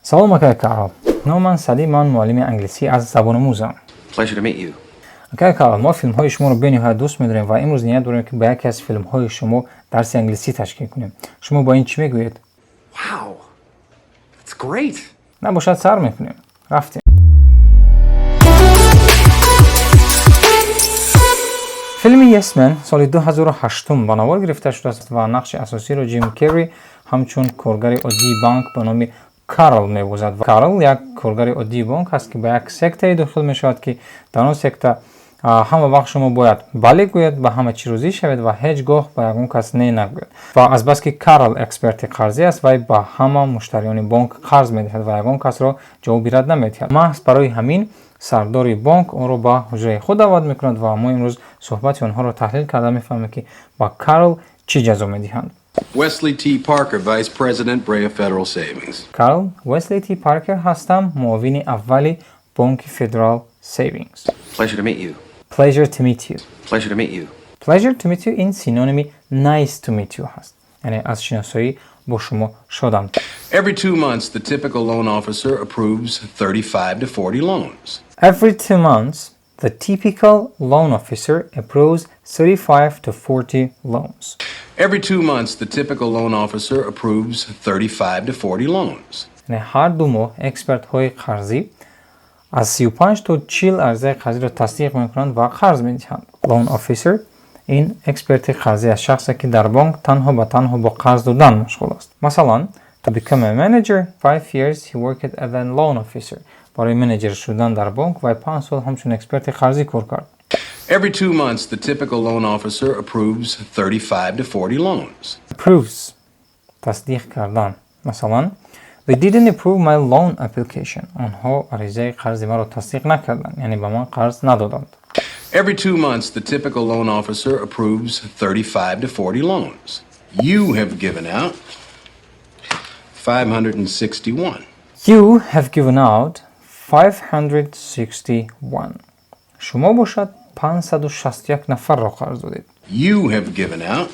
سلام آقای کارل. نام من سعدی، من معلم انگلیسی از زبان آموزم. Pleasure to meet you. آقای کارل، ما فیلم های شما رو به‌نهایت دوست می‌داریم و امروز نیت داریم که با یکی از فیلم های شما درس انگلیسی تشکیل کنیم. شما با این چی میگویید؟ Wow, that's great. نباشد سر میکنیم. رفتیم. فیلم YES MAN سال 2008 به نوار گرفته شده است و نقش اساسی را جیم کری همچون کارگر عادی بانک به نام کارل می‌بازد. کارل یک کارگر عادی بانک است که به یک سکته داخل می‌شود که در آن سکته همه وقت شما باید بله گوید و همه چی روزی شود و هیچگاه به یگان کس نه نگوید. و از بس که کارل اکسپرت قرضی است و به همه مشتریان بانک قرض می‌دهد و یگان کس را جوابی رد نمی‌دهد. محض برای همین سرداری بانک آن را به حجره خود دعوت می‌کند و ما امروز صحبت آنها را تحلیل کرده می‌فهمیم که با کارل چی جزا می‌دهند. Wesley T. Parker, Vice President, Brea Federal Savings. کارل وسلی تی پارکر هستم، معاون اولی بانک فدرال سیوینگز. Pleasure to meet you. Pleasure to meet you. Pleasure to meet you. Pleasure to meet you این سینونیمی nice to meet you هست. یعنی از شناسایی با شما شدم. Every 2 months, the typical loan officer approves 35 to 40 loans. Every 2 months, the typical loan officer approves 35 to 40 loans. Every 2 months, the typical loan officer approves 35 to 40 loans. یعنی هر دو ماه اکسپرت های قرضی از 35 تا 40 عرضه قرضی را تصدیق میکنند و قرض میدهند. لون آفیسر این اکسپرت قرضی از شخصی که در بانک تنها با قرض دادن مشغول است. مثلا to become a manager 5 years he worked as a loan officer. برای منیجر شدن در بانک و 5 سال همچون اکسپرت قرضی کار کرد. Every 2 months, the typical loan officer approves 35 to 40 loans. Approves تصدیق کردن. مثلا They didn't approve my loan application. آنها عریضه قرض مرا تصدیق نکردند. یعنی به من قرض ندادند. Every 2 months, the typical loan officer approves 35 to 40 loans. You have given out 561. You have given out 561. شما باشد 561 نفر را قرض دادید. You have given out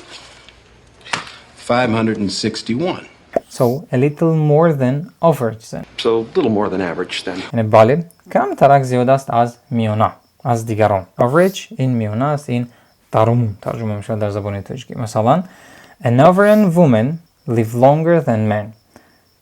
561. So a little more than average then. So a little more than average then. یعنی بله کم ترک زیاد است از میانه از دیگران. Average این میانه است، این درمون ترجمه میشه در زبان تاجیکی. مثلا an Nigerian women live longer than men.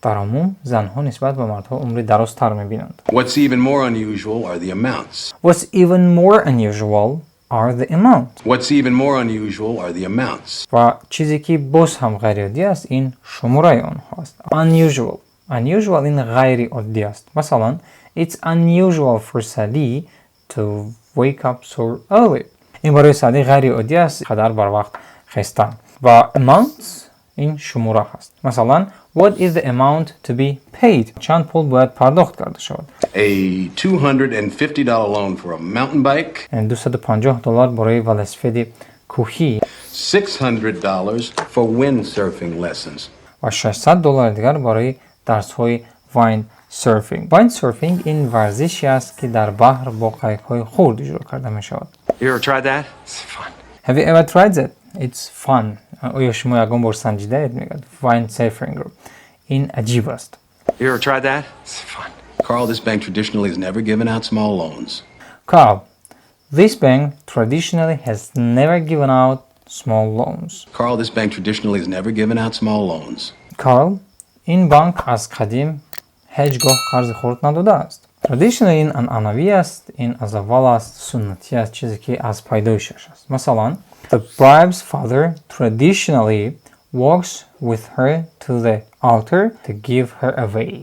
در عموم زنها نسبت به مردها عمری درازتر میبینند. What's even more unusual are the amounts. What's even more unusual are the amount. What's even more unusual are the amounts. و چیزی که باز هم غیر عادی است این شماره آنها است. Unusual. Unusual این غیر عادی است. مثلا It's unusual for Sadi to wake up so early. این برای سعدی غیر عادی است قدر بر وقت خستن. و amounts این شماره هست. مثلا What is the amount to be paid? چند پول باید پرداخت کرده شود؟ A $250 loan for a mountain bike. $250 برای ولسپد کوهی. $600 for windsurfing lessons. و $600 دیگر برای درس‌های windsurfing. Windsurfing این ورزشی است که در بحر با قایق‌های خرد اجرا کرده می‌شود. You ever tried that? It's fun. Have you ever tried it? It's fun. آیا شما یکان بار سنجیده اید میگد windsurfing رو؟ این عجیب است. You ever tried that? It's fun. Carl, this bank traditionally has never given out small loans. Carl, this bank traditionally has never given out small loans. Carl, this bank traditionally has never given out small loans. Carl, این بانک از قدیم هیچگاه قرض خرد نداده است. Traditionally این عنعنوی است، این از اول است، سنتی است، چیزی که از پیدایشش است. مثلا The bride's father traditionally walks with her to the altar to give her away.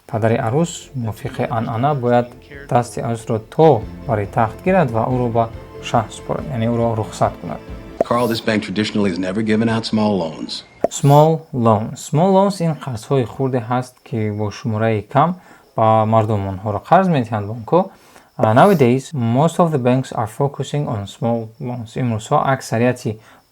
پدر عروس موافق عنعنه باید دست عروس را تا برای تخت گیرد و او را به شه سپارد، یعنی او را رخصت کند. Carl, this bank traditionally has never given out small loans. Small loans. Small loans این قرض‌های خرد هست که با شماره کم با مردم آنها را قرض می‌دهند بانک‌ها. Nowadays, most of the banks are focusing on small loans. امروزها اکثریت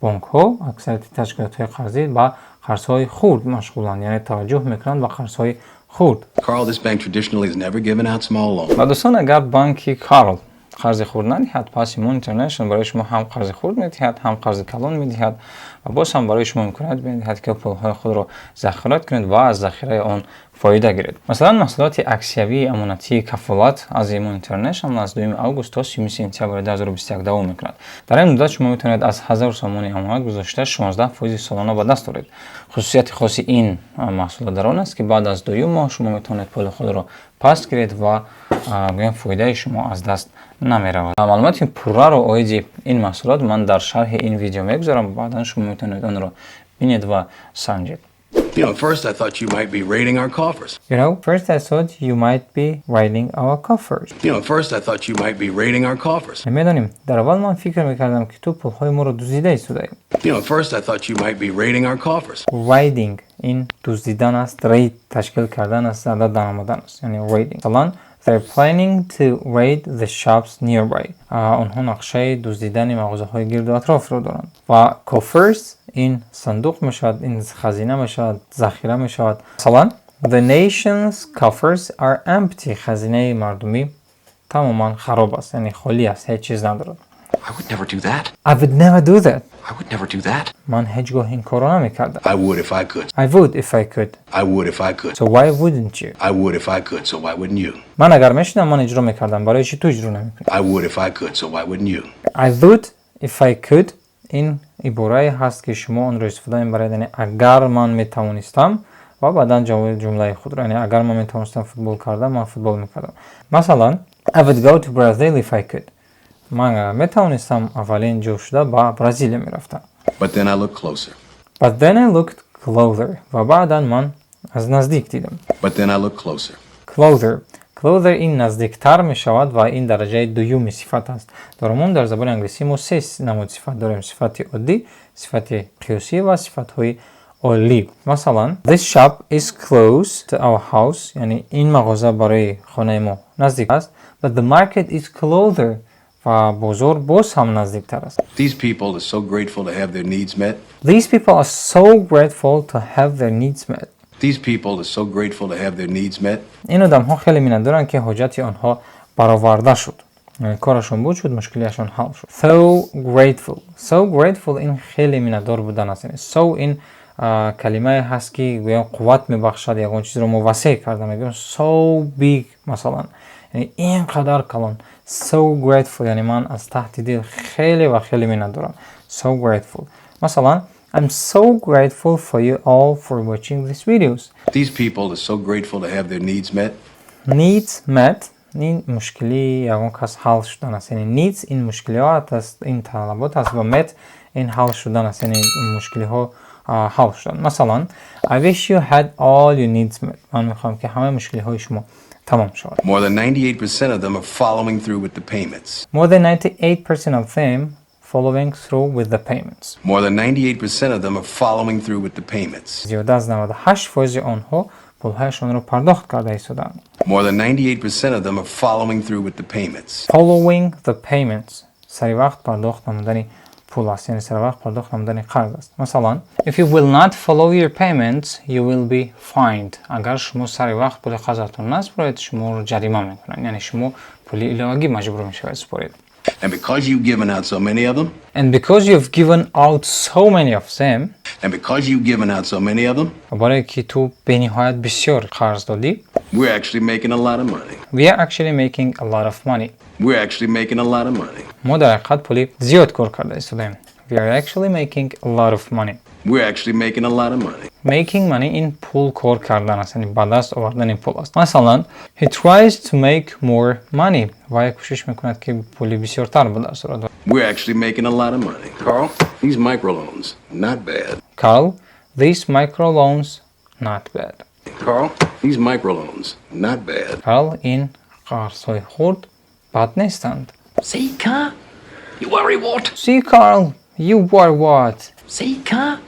بانک‌ها، اکثریت تشکیلات‌های قرضی با قرض‌های خرد مشغولند، یعنی توجه می‌کنند به قرض‌های خرد. Carl, this bank traditionally has never given out small loans. و دوستان اگر بانک کارل қарзи хурд надиҳад, пас имон интернешнл барои шумо ҳам қарзи хурд медиҳад, ҳам қарзи калон медиҳад ва боз ҳам барои шумо имконият медиҳад ки пулҳои худро захират кунед ва аз захираи он фоида гиред. Масалан, маҳсулоти аксиявии амонатии кафолат аз имон интернешнл аз 2 август то 30 сентябри 2021 давом мекунад. дар ин муддат шумо метавонед аз 1000 сомони амонат гузошта 16% солона ба даст оред. хусусияти хоси ин маҳсулот дар он аст ки баъд аз 2 моҳ шумо метавонед пули худро пас гиред ва гӯям фоидаи шумо аз даст намеравад. маълумоти пурраро оиди ин маҳсулот ман дар шарҳи ин видео мегузорам, баъдан шумо метавонед онро бинед ва санҷед. You know, first I thought you might be raiding our coffers. First I thought you might be raiding our coffers. First I thought you might be raiding our coffers. میدانیم در اول من فکر میکردم که تو پولهای ما رو دزدیده ایستادی. First I thought you might be raiding our coffers. Raiding این دزدیدن است، raid تشکیل کردن است، عدد آمدن است، یعنی raiding. مثلا they're planning to raid the shops nearby. آنها نقشه دزدیدن مغازه‌های گرد و اطراف رو دارند. و coffers این صندوق میشود، این خزینه میشود، ذخیره میشود. مثلا the nation's coffers are empty. خزینه مردمی تماما خراب است، یعنی خالی است، هیچ چیز ندارد. I would never do that. I would never do that. I would never do that. من هیچگاه این کارو نمیکردم. I would if I could. I would if I could. I would if I could. So why wouldn't you? I would if I could, so why wouldn't you? من اگر میشدم من اجرا میکردم، برای چی تو اجرا نمیکنی؟ I would if I could, so why wouldn't you? I would if I could این عباره‌ای هست که شما اون رو استفاده می‌برید، یعنی اگر من میتوانستم و بعداً جمله خود رو، یعنی اگر من میتوانستم فوتبال کردم من فوتبال میکردم. مثلا I would go to Brazil if I could. من اگر میتوانستم اولین جو شده با برزیل میرفتم. But then I looked closer. But then I looked closer. و بعداً من از نزدیک دیدم. But then I looked closer. Closer این نزدیکتر می شود و این درجه دومی صفت است. در عموم در زبان انگلیسی ما 3 نمود صفت داریم: صفت عادی، صفت قیاسی و صفت های عالی. مثلا this shop is close to our house، یعنی این مغازه برای خانه ما نزدیک است. But the market is closer، و بازار باز هم نزدیکتر است. These people are so grateful to have their needs met. These people are so grateful to have their needs met. These people are so grateful to have their needs met. این آدم ها خیلی می‌ندارن که حاجت آنها برآورده شد، یعنی کارشون بود شد، مشکلیشون حل شد. So grateful این خیلی می‌ندار بودن است. یعنی so این کلمه هست که گویا قوت میبخشد، یگان چیز رو موسع کرده. میگم so big مثلا، یعنی اینقدر کلان. So grateful یعنی من از تحت دل خیلی و خیلی می‌ندارم. So grateful. مثلا I'm so grateful for you all for watching these videos. These people are so grateful to have their needs met. Needs met این مشکلی یگان کس حل شدن است. یعنی needs این مشکلات است، این طلبات است و met این حل شدن است، یعنی مشکلی ها حل شدن. مثلا I wish you had all your needs met. من میخوام که همه مشکلی های شما تمام شود. More than 98% of them are following through with the payments. More than 98% of them following through with the payments. More than 98% of them are following through with the payments. زیاده از 98% آنها پولهایشان را پرداخت کرده ایستادند. More than 98% of them are following through with the payments. Following the payments سری وقت پرداخت نمودن پول است، یعنی سری وقت پرداخت نمودن قرض است. مثلا if you will not follow your payments you will be fined. اگر شما سری وقت پول قرضتون نسپارید شما رو جریمه میکنن، یعنی شما پول ایلاگی مجبور میشوید سپارید. And because you've given out so many of them. And because you've given out so many of them. And because you've given out so many of them. برای که تو به نهایت بسیار قرض دادی. We're actually making a lot of money. We are actually making a lot of money. We're actually making a lot of money. ما در حقیقت پولی زیاد کار کرده ایستادیم. We are actually making a lot of money. We're actually making a lot of money. Making money این پول کار کردن است، یعنی به دست آوردن این پول است. مثلا he tries to make more money. و کوشش میکند که پولی بسیارتر به دست آورد. We're actually making a lot of money. Carl, these microloans, not bad. Carl, these microloans, not bad. Carl, these microloans, not bad. Carl, این قرض‌های خرد بد نیستند. See, Carl, you worry what? See, Carl, you worry what? See, Carl,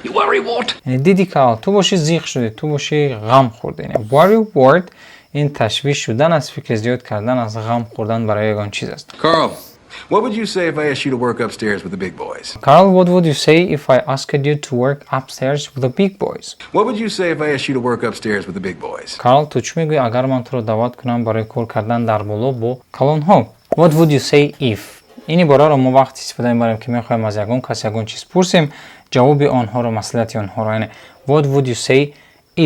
you worry what? یعنی دیدی کارل تو باشی زیغ شدی، تو باشی غم خورده. یعنی worry word این تشویش شدن از فکر زیاد کردن، از غم خوردن برای یگان چیز است. Carl, what would you say if I asked you to work upstairs with the big boys? Carl, what would you say if I asked you to work upstairs with the big boys? What would you say if I asked you to work upstairs with the big boys? Carl, تو چی میگویی اگر من تو رو دعوت کنم برای کار کردن در بالا با کلان ها؟ What would you say if? این عباره رو ما وقتی استفاده می‌بریم که می‌خوایم از یگان کس یگان چیز پرسیم، جواب آنها رو، مصلحت آنها رو. یعنی what would you say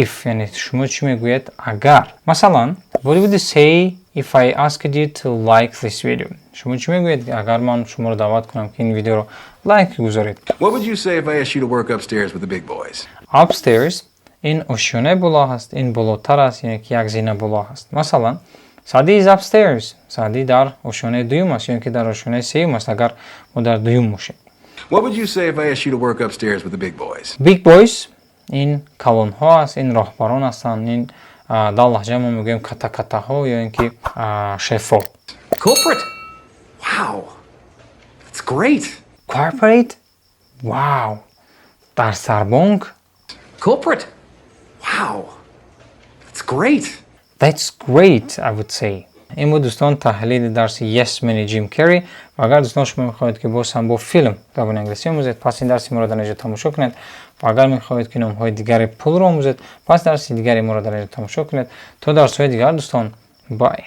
if؟ یعنی شما چی میگوید اگر. مثلا what would you say if I asked you to like this video؟ شما چی میگوید اگر من شما رو دعوت کنم که این ویدیو رو لایک بگذارید؟ What would you say if I asked you to work upstairs with the big boys? Upstairs این آشیانه بالا هست، این بالاتر است، یعنی که یک زینه بالا هست. مثلا سعدی is upstairs. سعدی در آشیانه دوم است، یعنی که در آشیانه سوم است اگر ما در دوم باشیم. What would you say if I asked you to work upstairs with the big boys? Big boys این کلان ها است، این راهبران هستند، این در لهجه ما میگیم کتا کتا ها یا اینکه شفا. Corporate? Wow. That's great. Corporate? Wow. در سربانک. Corporate? Wow. That's great. That's great, I would say. این بود دوستان تحلیل درس YES MAN-i Ҷим Керри. و اگر دوستان شما میخواهید که باز هم با فیلم زبان انگلیسی آموزید، پس این درس ما را در اینجا تماشا کنید. و اگر میخواهید که نام های دیگر پول را آموزید، پس درس دیگری ما را در اینجا تماشا کنید. تا درس های دیگر دوستان، بای.